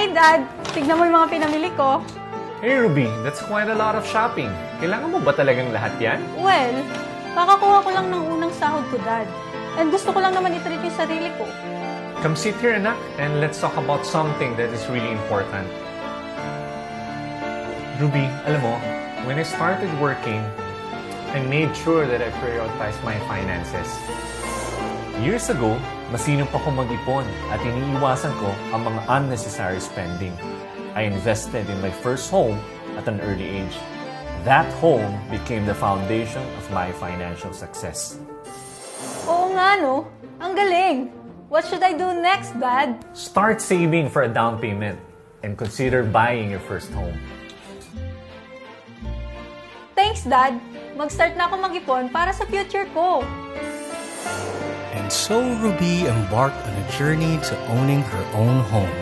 Hi, Dad! Tignan mo yung mga pinamili ko. Hey Ruby, that's quite a lot of shopping. Kailangan mo ba talagang lahat yan? Well, kakakuha ko lang ng unang sahod ko, Dad. And gusto ko lang naman i-treat yung sarili ko. Come sit here, anak, and let's talk about something that is really important. Ruby, alam mo, when I started working, I made sure that I prioritized my finances. Years ago, masinop ako mag-ipon at iniiwasan ko ang mga unnecessary spending. I invested in my first home at an early age. That home became the foundation of my financial success. Oo nga, no? Ang galing! What should I do next, Dad? Start saving for a down payment and consider buying your first home. Thanks, Dad. Mag-start na ako mag-ipon para sa future ko. And so Ruby embarked on a journey to owning her own home.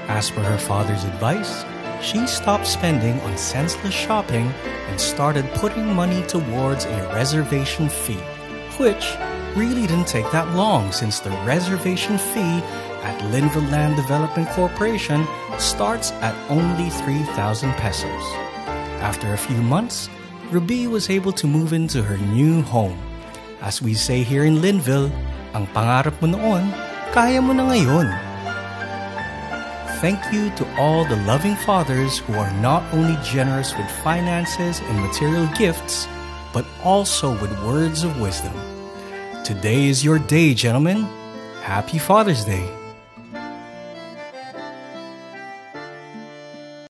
As per her father's advice, she stopped spending on senseless shopping and started putting money towards a reservation fee, which really didn't take that long since the reservation fee at Linville Land Development Corporation starts at only 3,000 pesos. After a few months, Ruby was able to move into her new home. As we say here in Linville, ang pangarap mo noon, kaya mo na ngayon. Thank you to all the loving fathers who are not only generous with finances and material gifts, but also with words of wisdom. Today is your day, gentlemen. Happy Father's Day.